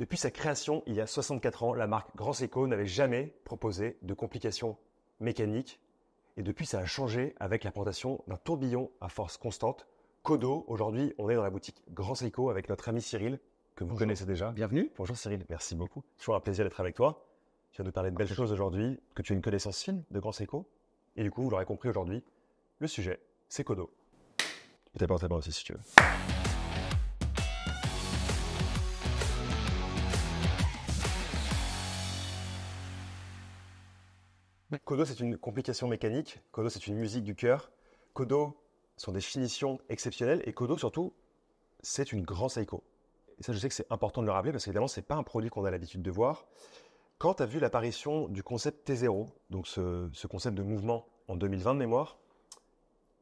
Depuis sa création il y a 64 ans, la marque Grand Seiko n'avait jamais proposé de complications mécaniques. Et depuis, ça a changé avec l'implantation d'un tourbillon à force constante. Kodo, aujourd'hui, on est dans la boutique Grand Seiko avec notre ami Cyril, que vous connaissez déjà. Bienvenue. Bonjour Cyril, merci beaucoup. Toujours un plaisir d'être avec toi. Tu vas nous parler de belles choses aujourd'hui, que tu as une connaissance fine de Grand Seiko. Et du coup, vous l'aurez compris aujourd'hui, le sujet, c'est Kodo. Tu t'apportes ta main aussi si tu veux. Kodo, c'est une complication mécanique. Kodo, c'est une musique du cœur. Kodo sont des finitions exceptionnelles. Et Kodo, surtout, c'est une Grand Seiko. Et ça, je sais que c'est important de le rappeler parce qu'évidemment, ce n'est pas un produit qu'on a l'habitude de voir. Quand tu as vu l'apparition du concept T0, donc ce concept de mouvement en 2020 de mémoire,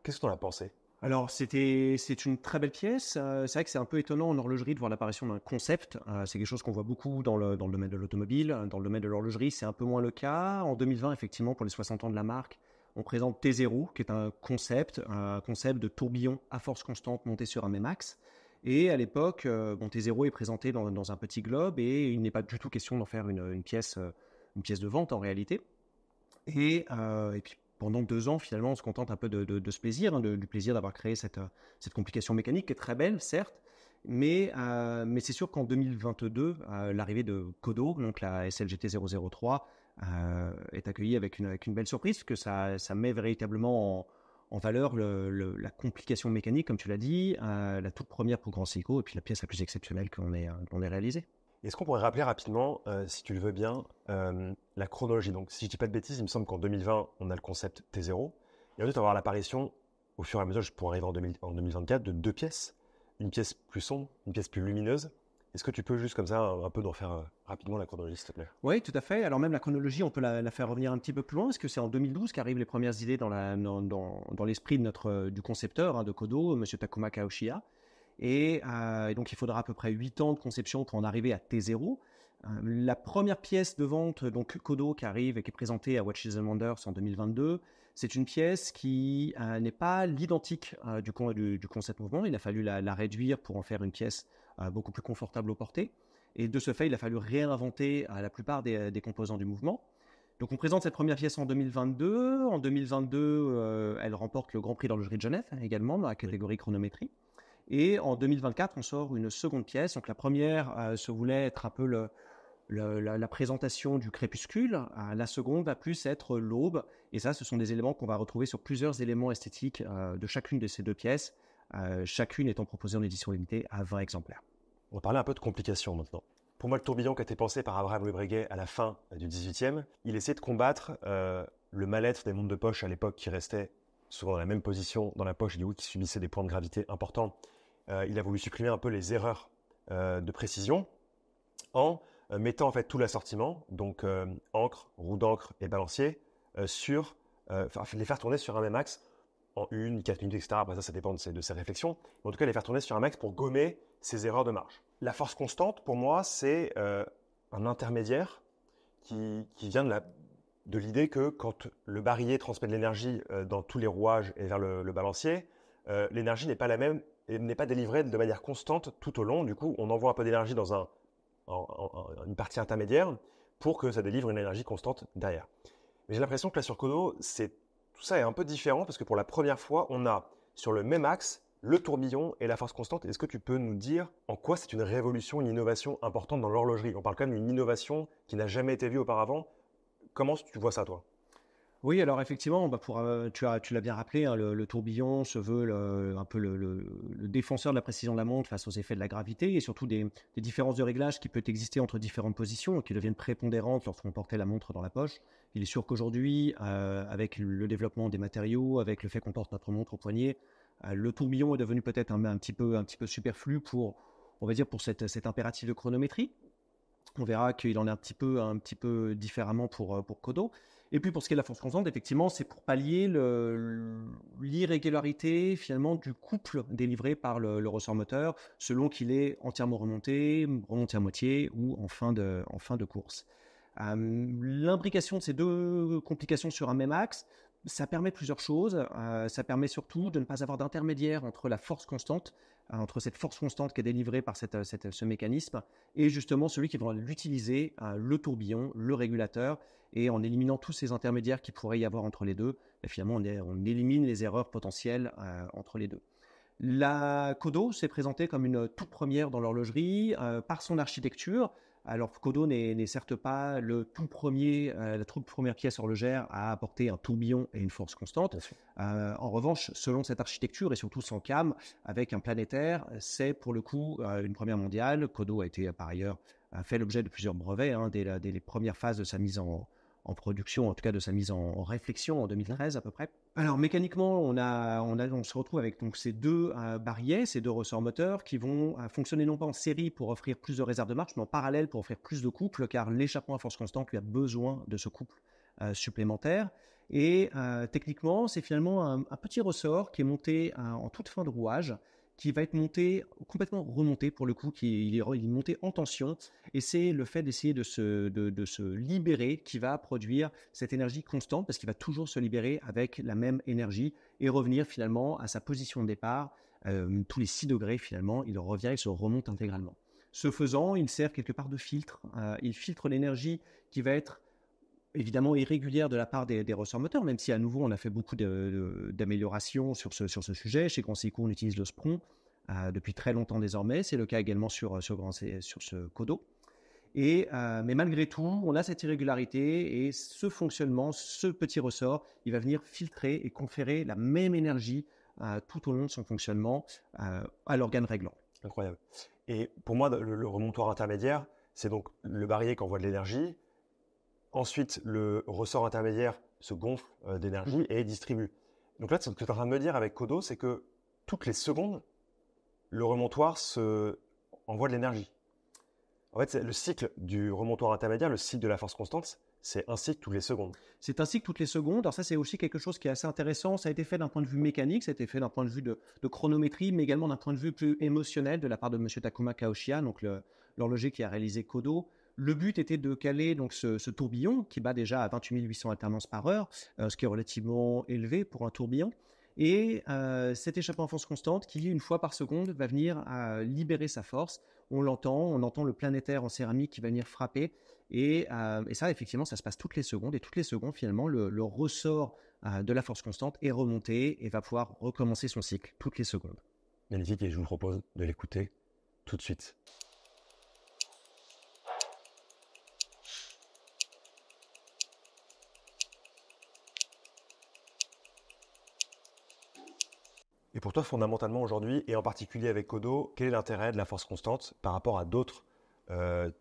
qu'est-ce que tu en as pensé? Alors, c'est une très belle pièce. C'est vrai que c'est un peu étonnant en horlogerie de voir l'apparition d'un concept. C'est quelque chose qu'on voit beaucoup dans le domaine de l'automobile. Dans le domaine de l'horlogerie, c'est un peu moins le cas. En 2020, effectivement, pour les 60 ans de la marque, on présente T0, qui est un concept de tourbillon à force constante monté sur un même axe. Et à l'époque, T0 est présenté dans un petit globe et il n'est pas du tout question d'en faire une pièce de vente en réalité. Et puis pendant 2 ans, finalement, on se contente un peu de ce plaisir, du plaisir d'avoir créé cette complication mécanique qui est très belle, certes, mais c'est sûr qu'en 2022, l'arrivée de Kodo, donc la SLGT 003, est accueillie avec une belle surprise, parce que ça met véritablement en valeur la complication mécanique, comme tu l'as dit, la toute première pour Grand Seiko, et puis la pièce la plus exceptionnelle qu'on ait réalisée. Est-ce qu'on pourrait rappeler rapidement, si tu le veux bien, la chronologie? Donc, si je ne dis pas de bêtises, il me semble qu'en 2020, on a le concept T0. Et ensuite, on va avoir l'apparition, au fur et à mesure, pour arriver en 2024, de 2 pièces. Une pièce plus sombre, une pièce plus lumineuse. Est-ce que tu peux juste comme ça, un peu nous refaire rapidement la chronologie, s'il te plaît? Oui, tout à fait. Alors même la chronologie, on peut la faire revenir un petit peu plus loin, parce que c'est en 2012 qu'arrivent les premières idées dans l'esprit du concepteur de Kodo, M. Takuma Kaoshiya. Et donc, il faudra à peu près 8 ans de conception pour en arriver à T0. La première pièce de vente, donc Kodo, qui arrive et qui est présentée à Watches and Wonders en 2022, c'est une pièce qui n'est pas l'identique du concept mouvement. Il a fallu la réduire pour en faire une pièce beaucoup plus confortable au porté. Et de ce fait, il a fallu réinventer la plupart des composants du mouvement. Donc, on présente cette première pièce en 2022. En 2022, elle remporte le Grand Prix d'horlogerie de Genève, également, dans la catégorie chronométrie. Et en 2024, on sort une seconde pièce. Donc la première se voulait être un peu la présentation du crépuscule. La seconde va plus être l'aube. Et ça, ce sont des éléments qu'on va retrouver sur plusieurs éléments esthétiques de chacune de ces 2 pièces, chacune étant proposée en édition limitée à 20 exemplaires. On va parler un peu de complications maintenant. Pour moi, le tourbillon qui a été pensé par Abraham Louis Breguet à la fin du 18e, il essayait de combattre le mal-être des montres de poche à l'époque qui restaient souvent dans la même position dans la poche et du coup qui subissaient des points de gravité importants. Il a voulu supprimer un peu les erreurs de précision en mettant en fait tout l'assortiment, donc encre, roue d'encre et balancier, les faire tourner sur un même axe en 1, 4 minutes, etc. Après ça dépend de ses réflexions. Mais en tout cas, les faire tourner sur un axe pour gommer ces erreurs de marche. La force constante, pour moi, c'est un intermédiaire qui vient de l'idée que quand le barillet transmet de l'énergie dans tous les rouages et vers le balancier, l'énergie n'est pas la même et n'est pas délivrée de manière constante tout au long. Du coup, on envoie un peu d'énergie dans une partie intermédiaire pour que ça délivre une énergie constante derrière. Mais j'ai l'impression que là sur Kodo, tout ça est un peu différent parce que pour la première fois, on a sur le même axe le tourbillon et la force constante. Est-ce que tu peux nous dire en quoi c'est une révolution, une innovation importante dans l'horlogerie? On parle quand même d'une innovation qui n'a jamais été vue auparavant. Comment tu vois ça, toi? Oui, alors effectivement, tu l'as bien rappelé, hein, le tourbillon se veut un peu le défenseur de la précision de la montre face aux effets de la gravité et surtout des différences de réglage qui peuvent exister entre différentes positions et qui deviennent prépondérantes lorsqu'on portait la montre dans la poche. Il est sûr qu'aujourd'hui, avec le développement des matériaux, avec le fait qu'on porte notre montre au poignet, le tourbillon est devenu peut-être un petit peu superflu pour cet impératif de chronométrie. On verra qu'il en est un petit peu différemment pour Kodo. Et puis pour ce qui est de la force constante, effectivement, c'est pour pallier l'irrégularité finalement du couple délivré par le ressort moteur, selon qu'il est entièrement remonté à moitié ou en fin de course. L'imbrication de ces 2 complications sur un même axe Ça permet plusieurs choses. Ça permet surtout de ne pas avoir d'intermédiaire entre la force constante, entre cette force constante qui est délivrée par ce mécanisme, et justement celui qui va l'utiliser, le tourbillon, le régulateur. Et en éliminant tous ces intermédiaires qu'il pourrait y avoir entre les deux, finalement, on élimine les erreurs potentielles entre les deux. La Kodo s'est présentée comme une toute première dans l'horlogerie par son architecture. Alors, Kodo n'est certes pas la toute première pièce horlogère à apporter un tourbillon et une force constante. En revanche, selon cette architecture et surtout son cam, avec un planétaire, c'est pour le coup une première mondiale. Kodo a été par ailleurs fait l'objet de plusieurs brevets dès les premières phases de sa mise en production, en tout cas de sa mise en réflexion en 2013 à peu près. Alors mécaniquement, on se retrouve avec donc ces deux barilets, ces deux ressorts moteurs qui vont fonctionner non pas en série pour offrir plus de réserve de marche, mais en parallèle pour offrir plus de couple, car l'échappement à force constante lui a besoin de ce couple supplémentaire. Et techniquement, c'est finalement un petit ressort qui est monté en toute fin de rouage, qui va être monté, complètement remonté pour le coup, il est monté en tension, et c'est le fait d'essayer de se libérer qui va produire cette énergie constante, parce qu'il va toujours se libérer avec la même énergie et revenir finalement à sa position de départ. Tous les 6 degrés finalement, il revient, il se remonte intégralement. Ce faisant, il sert quelque part de filtre. Il filtre l'énergie qui va être évidemment irrégulière de la part des ressorts moteurs, même si à nouveau on a fait beaucoup d'améliorations sur ce sujet. Chez Grand Seiko, on utilise le Spron depuis très longtemps désormais. C'est le cas également sur ce Kodo. Mais malgré tout, on a cette irrégularité et ce fonctionnement, ce petit ressort, il va venir filtrer et conférer la même énergie tout au long de son fonctionnement à l'organe réglant. Incroyable. Et pour moi, le remontoir intermédiaire, c'est donc le barillet qui envoie de l'énergie. Ensuite, le ressort intermédiaire se gonfle d'énergie et distribue. Donc là, ce que tu es en train de me dire avec Kodo, c'est que toutes les secondes, le remontoir envoie de l'énergie. En fait, le cycle du remontoir intermédiaire, le cycle de la force constante, c'est un cycle toutes les secondes. C'est un cycle toutes les secondes. Alors ça, c'est aussi quelque chose qui est assez intéressant. Ça a été fait d'un point de vue mécanique, ça a été fait d'un point de vue de chronométrie, mais également d'un point de vue plus émotionnel de la part de M. Takuma Kaoshiya, donc l'horloger qui a réalisé Kodo. Le but était de caler donc ce tourbillon qui bat déjà à 28 800 alternances par heure, ce qui est relativement élevé pour un tourbillon. Et cet échappement à force constante qui, une fois par seconde, va venir libérer sa force. On entend le planétaire en céramique qui va venir frapper. Et ça, effectivement, ça se passe toutes les secondes. Et toutes les secondes, finalement, le ressort de la force constante est remonté et va pouvoir recommencer son cycle toutes les secondes. Magnifique, et je vous propose de l'écouter tout de suite. Et pour toi, fondamentalement aujourd'hui, et en particulier avec Kodo, quel est l'intérêt de la force constante par rapport à d'autres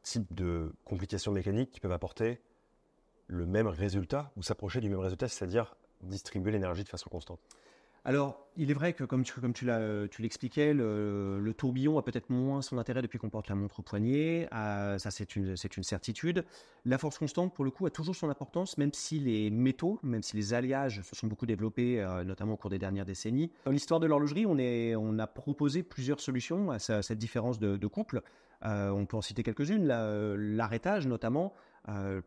types de complications mécaniques qui peuvent apporter le même résultat ou s'approcher du même résultat, c'est-à-dire distribuer l'énergie de façon constante? Alors, il est vrai que comme tu l'expliquais, le tourbillon a peut-être moins son intérêt depuis qu'on porte la montre au poignet. Ça, c'est une certitude. La force constante, pour le coup, a toujours son importance, même si les métaux, même si les alliages se sont beaucoup développés, notamment au cours des dernières décennies. Dans l'histoire de l'horlogerie, on a proposé plusieurs solutions à cette différence de couple. On peut en citer quelques-unes, l'arrêtage notamment.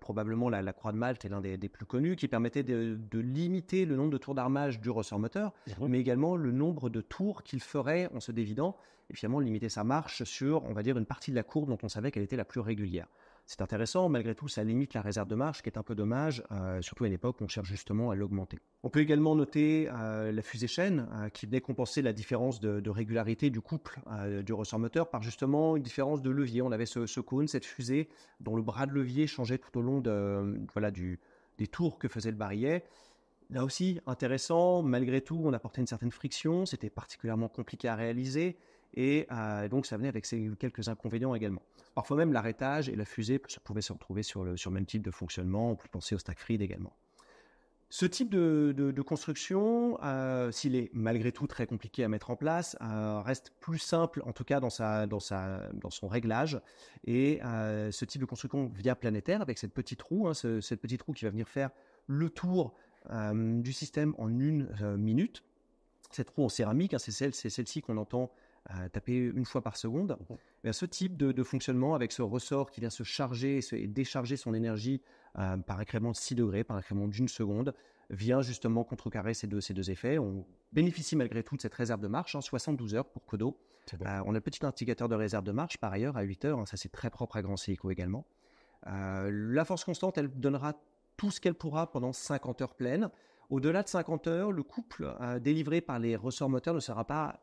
Probablement la croix de Malte est l'un des plus connus, qui permettait de limiter le nombre de tours d'armage du ressort moteur, mais également le nombre de tours qu'il ferait en se dévidant, et finalement limiter sa marche sur, on va dire, une partie de la courbe dont on savait qu'elle était la plus régulière. C'est intéressant, malgré tout, ça limite la réserve de marche, ce qui est un peu dommage, surtout à une époque où on cherche justement à l'augmenter. On peut également noter la fusée chaîne, qui venait compenser la différence de régularité du couple du ressort moteur par justement une différence de levier. On avait ce cône, cette fusée, dont le bras de levier changeait tout au long des tours que faisait le barillet. Là aussi, intéressant, malgré tout, on apportait une certaine friction, c'était particulièrement compliqué à réaliser, et donc ça venait avec quelques inconvénients également. Parfois même, l'arrêtage et la fusée pouvaient se retrouver sur le même type de fonctionnement. On peut penser au Stackfried également. Ce type de construction, s'il est malgré tout très compliqué à mettre en place, reste plus simple, en tout cas dans son réglage. Et ce type de construction via planétaire, avec cette petite roue, cette petite roue qui va venir faire le tour du système en 1 minute. Cette roue en céramique, c'est celle-ci qu'on entend taper une fois par seconde. Ce type de fonctionnement avec ce ressort qui vient se charger et décharger son énergie par incrément de 6 degrés, par incrément d'1 seconde, vient justement contrecarrer ces deux effets. On bénéficie malgré tout de cette réserve de marche, 72 heures pour Kodo. On a le petit indicateur de réserve de marche par ailleurs à 8 heures, ça c'est très propre à Grand Seiko également. La force constante, elle donnera tout ce qu'elle pourra pendant 50 heures pleines. Au-delà de 50 heures, le couple délivré par les ressorts moteurs ne sera pas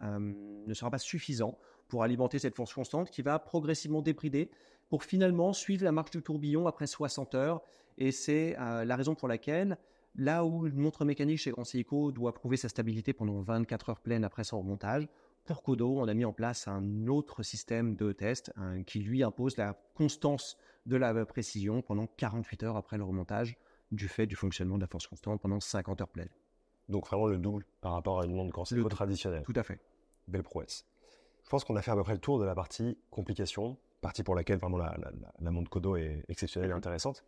suffisant pour alimenter cette force constante qui va progressivement débrider pour finalement suivre la marche du tourbillon après 60 heures. Et c'est la raison pour laquelle, là où une montre mécanique chez Grand Seiko doit prouver sa stabilité pendant 24 heures pleines après son remontage, pour Kodo, on a mis en place un autre système de test qui lui impose la constance de la précision pendant 48 heures après le remontage du fait du fonctionnement de la force constante pendant 50 heures pleines. Donc vraiment le double par rapport à une montre Grand Seiko traditionnelle. Tout à fait. Belle prouesse. Je pense qu'on a fait à peu près le tour de la partie complication, partie pour laquelle vraiment la montre Kodo est exceptionnelle et intéressante.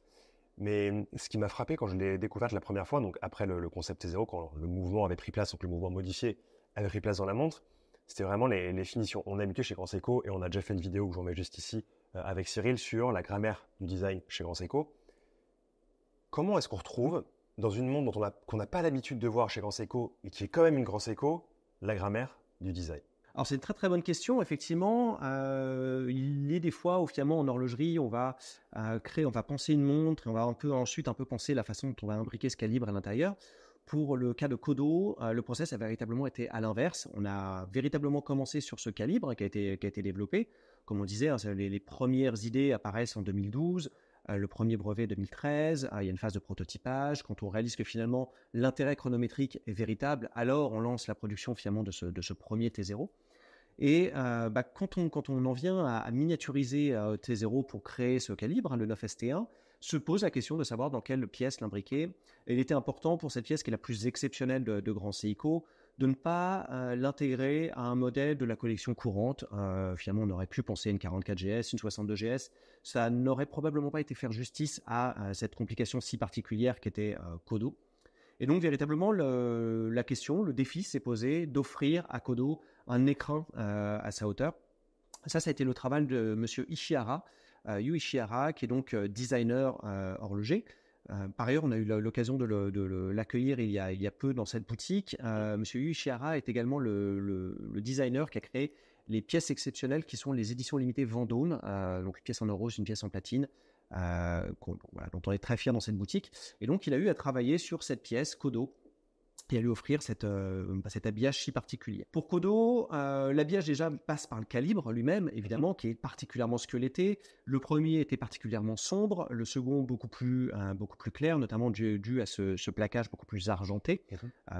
Mais ce qui m'a frappé quand je l'ai découverte la première fois, donc après le concept T0, quand le mouvement avait pris place, donc le mouvement modifié avait pris place dans la montre, c'était vraiment les finitions. On est habitué chez Grand Seiko, et on a déjà fait une vidéo que je vous mets juste ici avec Cyril sur la grammaire du design chez Grand Seiko. Comment est-ce qu'on retrouve, dans une montre qu'on n'a pas l'habitude de voir chez Grand Seiko, et qui est quand même une Grand Seiko, la grammaire du design? Alors c'est une très très bonne question. Effectivement, il est des fois où finalement en horlogerie, on va penser une montre, et on va ensuite penser la façon dont on va imbriquer ce calibre à l'intérieur. Pour le cas de Kodo, le process a véritablement été à l'inverse. On a véritablement commencé sur ce calibre qui a été développé. Comme on disait, les premières idées apparaissent en 2012. Le premier brevet 2013, il y a une phase de prototypage. Quand on réalise que finalement l'intérêt chronométrique est véritable, alors on lance la production finalement de ce premier T0. Et quand on en vient à miniaturiser T0 pour créer ce calibre, le 9ST1, se pose la question de savoir dans quelle pièce l'imbriquer. Et il était important pour cette pièce qui est la plus exceptionnelle de Grand Seiko de ne pas l'intégrer à un modèle de la collection courante. Finalement, on aurait pu penser une 44GS, une 62GS. Ça n'aurait probablement pas été faire justice à cette complication si particulière qu'était Kodo. Et donc, véritablement, la question, le défi s'est posé d'offrir à Kodo un écran à sa hauteur. Ça a été le travail de monsieur Ishihara, Yu Ishihara, qui est donc designer horloger. Par ailleurs, on a eu l'occasion de l'accueillir il y a peu dans cette boutique. Monsieur Yu Ishihara est également le designer qui a créé les pièces exceptionnelles qui sont les éditions limitées Vendôme, donc une pièce en or rose, une pièce en platine, dont on est très fier dans cette boutique. Et donc, il a eu à travailler sur cette pièce Kodo et à lui offrir cet habillage si particulier. Pour Kodo, l'habillage déjà passe par le calibre lui-même, évidemment, qui est particulièrement squeletté. Le premier était particulièrement sombre, le second beaucoup plus clair, notamment dû à ce plaquage beaucoup plus argenté.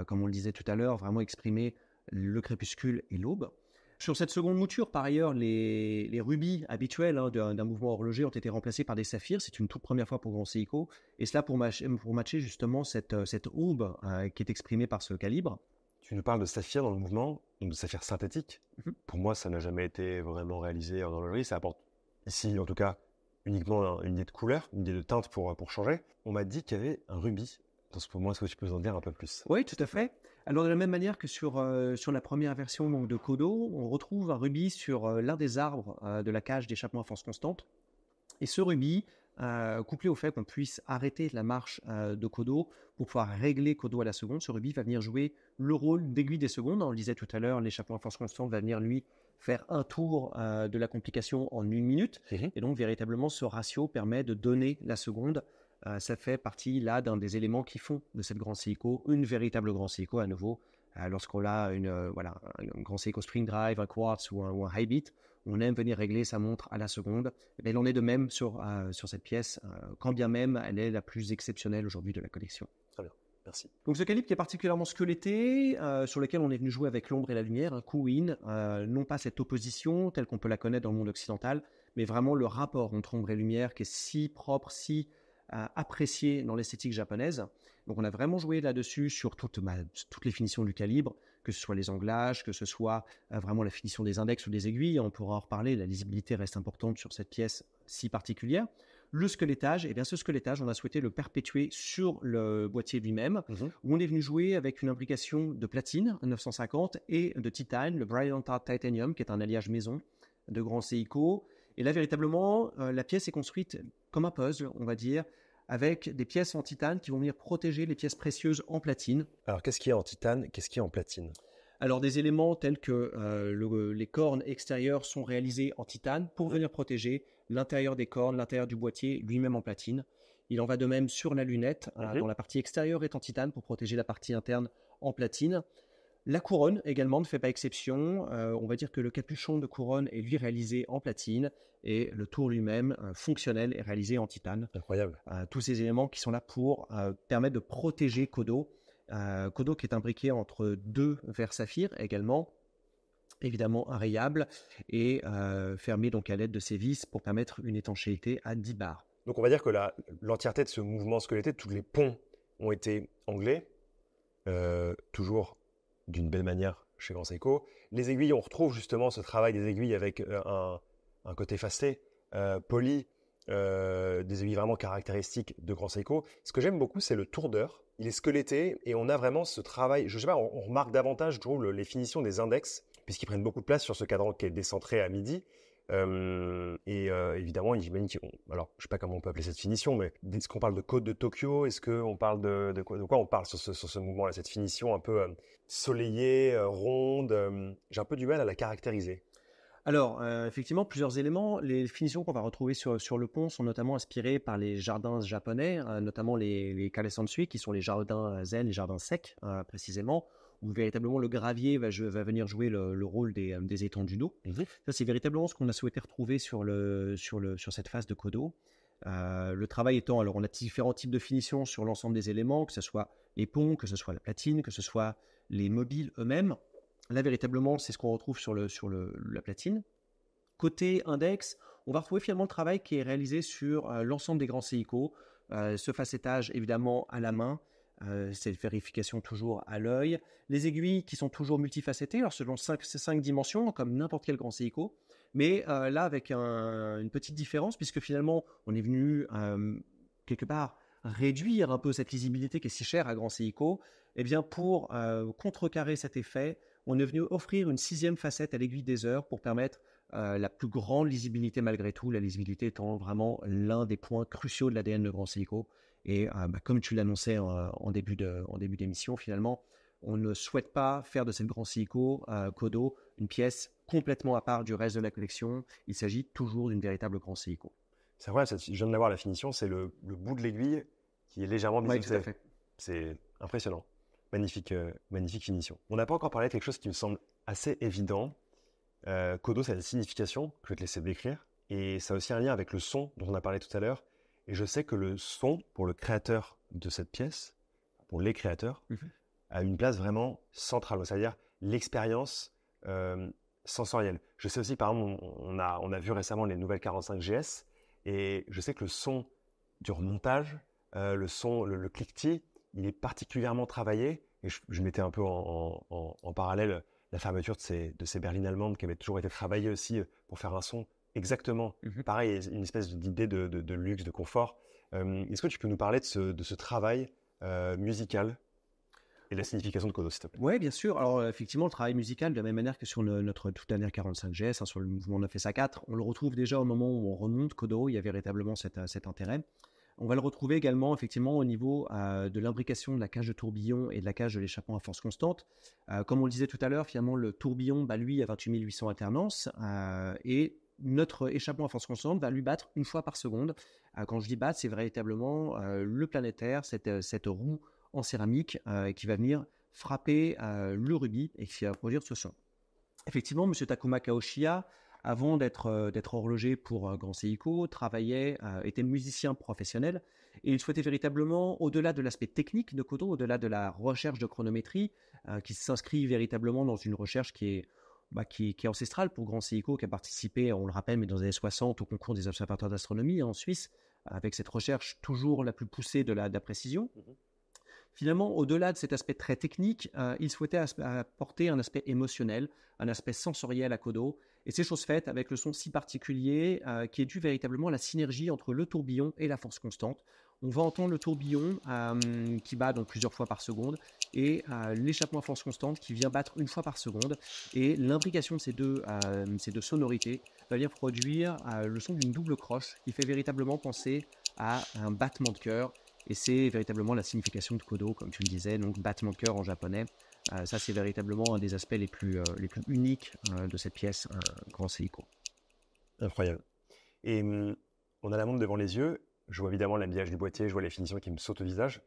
Comme on le disait tout à l'heure, vraiment exprimer le crépuscule et l'aube. Sur cette seconde mouture, par ailleurs, les rubis habituels d'un mouvement horloger ont été remplacés par des saphirs. C'est une toute première fois pour Grand Seiko. Et cela pour matcher justement cette aube qui est exprimée par ce calibre. Tu nous parles de saphir dans le mouvement, donc de saphir synthétique. Pour moi, ça n'a jamais été vraiment réalisé en horlogerie. Ça apporte ici, en tout cas, uniquement une idée de couleur, une idée de teinte pour changer. On m'a dit qu'il y avait un rubis. Pour moi, est-ce que tu peux nous en dire un peu plus? Oui, tout à fait. Alors, de la même manière que sur la première version donc, de Kodo, on retrouve un rubis sur l'un des arbres de la cage d'échappement à force constante. Et ce rubis, couplé au fait qu'on puisse arrêter la marche de Kodo pour pouvoir régler Kodo à la seconde, ce rubis va venir jouer le rôle d'aiguille des secondes. On le disait tout à l'heure, l'échappement à force constante va venir, lui, faire un tour de la complication en 1 minute. Et donc, véritablement, ce ratio permet de donner la seconde. Ça fait partie là d'un des éléments qui font de cette Grand Seiko une véritable Grand Seiko à nouveau. Lorsqu'on a un Grand Seiko Spring Drive, un Quartz ou un High Beat, on aime venir régler sa montre à la seconde. Et il en est de même sur cette pièce, quand bien même elle est la plus exceptionnelle aujourd'hui de la collection. Très bien, merci. Donc ce calibre qui est particulièrement squeletté, sur lequel on est venu jouer avec l'ombre et la lumière, un coup-in, non pas cette opposition telle qu'on peut la connaître dans le monde occidental, mais vraiment le rapport entre ombre et lumière qui est si propre, si apprécié dans l'esthétique japonaise. Donc on a vraiment joué là-dessus sur toutes les finitions du calibre, que ce soit les anglages, que ce soit vraiment la finition des index ou des aiguilles. On pourra en reparler, la lisibilité reste importante sur cette pièce si particulière. Le squelettage, eh bien ce squelettage, on a souhaité le perpétuer sur le boîtier lui-même, où on est venu jouer avec une imbrication de platine 950 et de titane, le Brilliant Art Titanium, qui est un alliage maison de Grand Seiko. Et là, véritablement, la pièce est construite comme un puzzle, on va dire, avec des pièces en titane qui vont venir protéger les pièces précieuses en platine. Alors, qu'est-ce qu'il y a en titane? Qu'est-ce qu'il y a en platine? Alors, des éléments tels que les cornes extérieures sont réalisées en titane pour venir protéger l'intérieur des cornes, l'intérieur du boîtier, lui-même en platine. Il en va de même sur la lunette, dont la partie extérieure est en titane pour protéger la partie interne en platine. La couronne également ne fait pas exception. On va dire que le capuchon de couronne est lui réalisé en platine et le tour lui-même fonctionnel est réalisé en titane. Incroyable. Tous ces éléments qui sont là pour permettre de protéger Kodo. Kodo qui est imbriqué entre 2 verres saphir également, évidemment inrayable et fermé donc à l'aide de ces vis pour permettre une étanchéité à 10 bars. Donc on va dire que l'entièreté de ce mouvement squeletté, tous les ponts ont été anglais, toujours d'une belle manière chez Grand Seiko. Les aiguilles, on retrouve justement ce travail des aiguilles avec un côté fasté, poli, des aiguilles vraiment caractéristiques de Grand Seiko. Ce que j'aime beaucoup, c'est le tour d'heure. Il est squeletté et on a vraiment ce travail. Je sais pas, on remarque davantage, je trouve, les finitions des index, puisqu'ils prennent beaucoup de place sur ce cadran qui est décentré à midi. Évidemment, j'imagine alors, je sais pas comment on peut appeler cette finition, mais est-ce qu'on parle de côte de Tokyo? Est-ce qu'on parle de quoi on parle sur ce mouvement-là, cette finition un peu soleillée, ronde? J'ai un peu du mal à la caractériser. Alors, effectivement, plusieurs éléments. Les finitions qu'on va retrouver sur le pont sont notamment inspirées par les jardins japonais, notamment les Kare-sansui, qui sont les jardins zen, les jardins secs, précisément, où véritablement le gravier va venir jouer le rôle des étendues d'eau. Ça, c'est véritablement ce qu'on a souhaité retrouver sur cette phase de Kodo. Le travail étant, alors on a différents types de finitions sur l'ensemble des éléments, que ce soit les ponts, que ce soit la platine, que ce soit les mobiles eux-mêmes. Là, véritablement, c'est ce qu'on retrouve sur la platine. Côté index, on va retrouver finalement le travail qui est réalisé sur l'ensemble des grands Seiko. Ce facettage, évidemment, à la main. Cette vérification toujours à l'œil. Les aiguilles qui sont toujours multifacetées, alors selon 5 dimensions, comme n'importe quel grand Seiko. Mais là, avec une petite différence, puisque finalement, on est venu quelque part réduire un peu cette lisibilité qui est si chère à Grand Seiko. Eh bien, pour contrecarrer cet effet, on est venu offrir une 6e facette à l'aiguille des heures pour permettre la plus grande lisibilité malgré tout, la lisibilité étant vraiment l'un des points cruciaux de l'ADN de Grand Seiko. Et comme tu l'annonçais en début d'émission, finalement, on ne souhaite pas faire de cette Grand Seiko Kodo une pièce complètement à part du reste de la collection. Il s'agit toujours d'une véritable Grand Seiko. C'est vrai, je viens de l'avoir la finition, c'est le bout de l'aiguille qui est légèrement biseauté. Oui, tout à fait. C'est impressionnant. Magnifique finition. On n'a pas encore parlé de quelque chose qui me semble assez évident. Kodo, ça a une signification que je vais te laisser décrire. Et ça a aussi un lien avec le son dont on a parlé tout à l'heure. Et je sais que le son, pour le créateur de cette pièce, pour les créateurs, a une place vraiment centrale. C'est-à-dire l'expérience sensorielle. Je sais aussi, par exemple, on a vu récemment les nouvelles 45 GS. Et je sais que le son du remontage, le cliquetis, il est particulièrement travaillé. Et je mettais un peu en parallèle la fermeture de ces berlines allemandes qui avaient toujours été travaillées aussi pour faire un son exactement pareil, une espèce d'idée de luxe, de confort. Est-ce que tu peux nous parler de ce travail musical et la signification de Kodo, s'il te plaît? Oui, bien sûr. Alors, effectivement, le travail musical, de la même manière que sur notre toute dernière 45 GS, sur le mouvement 9 SA4, on le retrouve déjà au moment où on remonte Kodo. Il y a véritablement cet intérêt. On va le retrouver également, effectivement, au niveau de l'imbrication de la cage de tourbillon et de la cage de l'échappement à force constante. Comme on le disait tout à l'heure, finalement, le tourbillon, lui, a 28 800 alternances et notre échappement à force constante va lui battre une fois par seconde. Quand je dis battre, c'est véritablement le planétaire, cette roue en céramique qui va venir frapper le rubis et qui va produire ce son. Effectivement, M. Takuma Kaoshiya, avant d'être horloger pour Grand Seiko, était musicien professionnel et il souhaitait véritablement, au-delà de l'aspect technique de Kodo, au-delà de la recherche de chronométrie, qui s'inscrit véritablement dans une recherche qui est ancestrale pour Grand Seiko, qui a participé, on le rappelle, mais dans les années 60 au concours des observateurs d'astronomie en Suisse, avec cette recherche toujours la plus poussée de la précision. Finalement, au-delà de cet aspect très technique, il souhaitait apporter un aspect émotionnel, un aspect sensoriel à Kodo. Et c'est chose faite avec le son si particulier qui est dû véritablement à la synergie entre le tourbillon et la force constante. On va entendre le tourbillon qui bat donc plusieurs fois par seconde et l'échappement à force constante qui vient battre une fois par seconde. Et l'imbrication de ces deux sonorités va venir produire le son d'une double croche qui fait véritablement penser à un battement de cœur. Et c'est véritablement la signification de Kodo, comme tu le disais, donc battement de cœur en japonais. Ça, c'est véritablement un des aspects les plus uniques de cette pièce, Grand Seiko. Incroyable. Et on a la montre devant les yeux. Je vois évidemment l'habillage du boîtier, je vois les finitions qui me sautent au visage.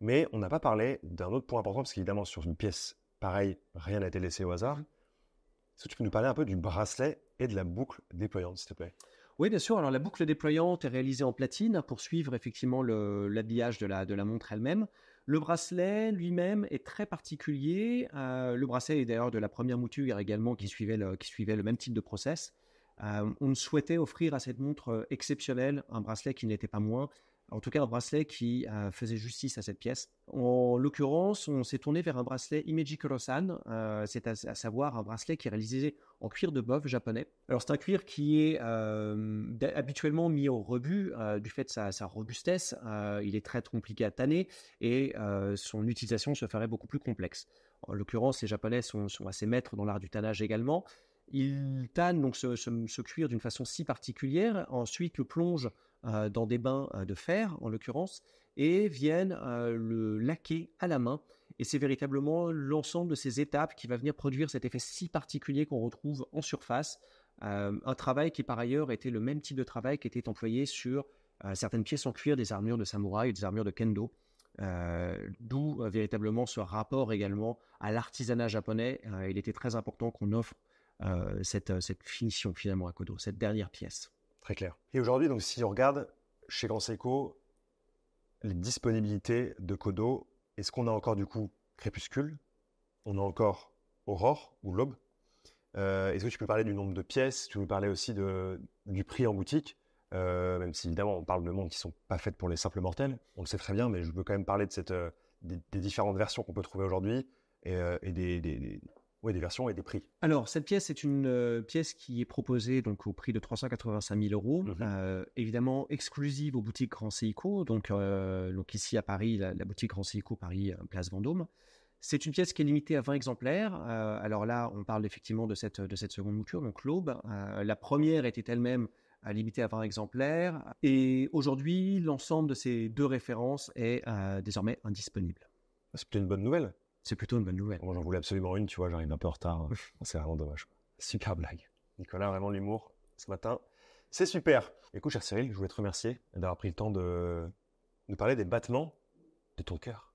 Mais on n'a pas parlé d'un autre point important, parce qu'évidemment, sur une pièce pareille, rien n'a été laissé au hasard. Est-ce que tu peux nous parler un peu du bracelet et de la boucle déployante, s'il te plaît? Oui, bien sûr. Alors, la boucle déployante est réalisée en platine pour suivre effectivement l'habillage de la montre elle-même. Le bracelet lui-même est très particulier. Le bracelet est d'ailleurs de la première mouture également qui suivait le même type de process. On souhaitait offrir à cette montre exceptionnelle un bracelet qui n'était pas moins, en tout cas un bracelet qui faisait justice à cette pièce. En l'occurrence, on s'est tourné vers un bracelet Imeji Kurosan, c'est à savoir un bracelet qui est réalisé en cuir de bœuf japonais. Alors c'est un cuir qui est habituellement mis au rebut du fait de sa robustesse. Il est très compliqué à tanner et son utilisation se ferait beaucoup plus complexe. En l'occurrence, les Japonais sont assez maîtres dans l'art du tannage également. Ils tannent donc ce cuir d'une façon si particulière, ensuite le plongent dans des bains de fer, en l'occurrence, et viennent le laquer à la main. Et c'est véritablement l'ensemble de ces étapes qui va venir produire cet effet si particulier qu'on retrouve en surface. Un travail qui, par ailleurs, était le même type de travail qui était employé sur certaines pièces en cuir des armures de samouraï et des armures de kendo. D'où véritablement ce rapport également à l'artisanat japonais. Il était très important qu'on offre cette finition finalement à Kodo, cette dernière pièce. Très clair. Et aujourd'hui, donc, si on regarde chez Grand Seiko les disponibilités de Kodo, est-ce qu'on a encore du coup Crépuscule? On a encore Aurore ou l'Aube? Est-ce que tu peux parler du nombre de pièces? Tu peux parler aussi du prix en boutique? Même si évidemment on parle de montres qui ne sont pas faites pour les simples mortels, on le sait très bien, mais je veux quand même parler de des différentes versions qu'on peut trouver aujourd'hui et des versions et des prix. Alors, cette pièce est une pièce qui est proposée donc, au prix de 385 000 €, évidemment exclusive aux boutiques Grand Seiko, donc ici à Paris, la boutique Grand Seiko Paris, place Vendôme. C'est une pièce qui est limitée à 20 exemplaires. Alors là, on parle effectivement de cette seconde mouture, donc l'Aube. La première était elle-même limitée à 20 exemplaires. Et aujourd'hui, l'ensemble de ces deux références est désormais indisponible. C'est plutôt une bonne nouvelle. C'est plutôt une bonne nouvelle. Moi, j'en voulais absolument une, tu vois, j'arrive un peu en retard. C'est vraiment dommage. Super blague. Nicolas, vraiment l'humour ce matin. C'est super. Écoute, cher Cyril, je voulais te remercier d'avoir pris le temps de nous parler des battements de ton cœur.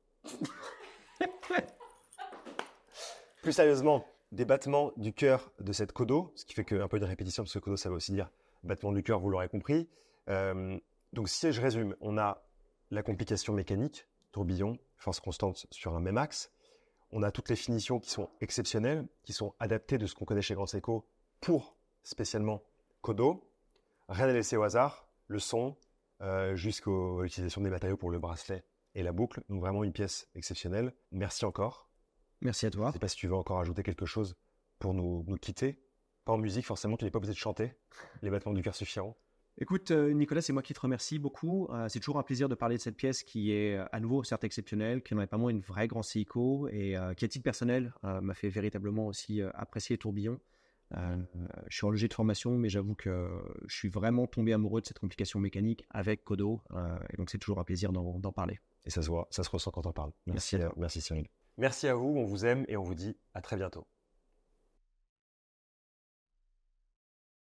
Plus sérieusement, des battements du cœur de cette Kodo, ce qui fait un peu de répétition, parce que Kodo, ça veut aussi dire battement du cœur, vous l'aurez compris. Donc, si je résume, on a la complication mécanique, tourbillon, force constante sur un même axe. On a toutes les finitions qui sont exceptionnelles, qui sont adaptées de ce qu'on connaît chez Grand Seiko pour spécialement Kodo. Rien n'est laissé au hasard, le son, jusqu'à l'utilisation des matériaux pour le bracelet et la boucle. Donc vraiment une pièce exceptionnelle. Merci encore. Merci à toi. Je ne sais pas si tu veux encore ajouter quelque chose pour nous quitter. Pas en musique, forcément, tu n'es pas obligé de chanter. Les battements du cœur suffiront. Écoute, Nicolas, c'est moi qui te remercie beaucoup. C'est toujours un plaisir de parler de cette pièce qui est à nouveau certes exceptionnelle, qui n'en est pas moins une vraie Grand Seiko et qui, à titre personnel, m'a fait véritablement aussi apprécier Tourbillon. Je suis horloger de formation, mais j'avoue que je suis vraiment tombé amoureux de cette complication mécanique avec Kodo. Et donc, c'est toujours un plaisir d'en parler. Et ça se voit, ça se ressent quand on parle. Merci Cyril. Merci à vous, on vous aime et on vous dit à très bientôt.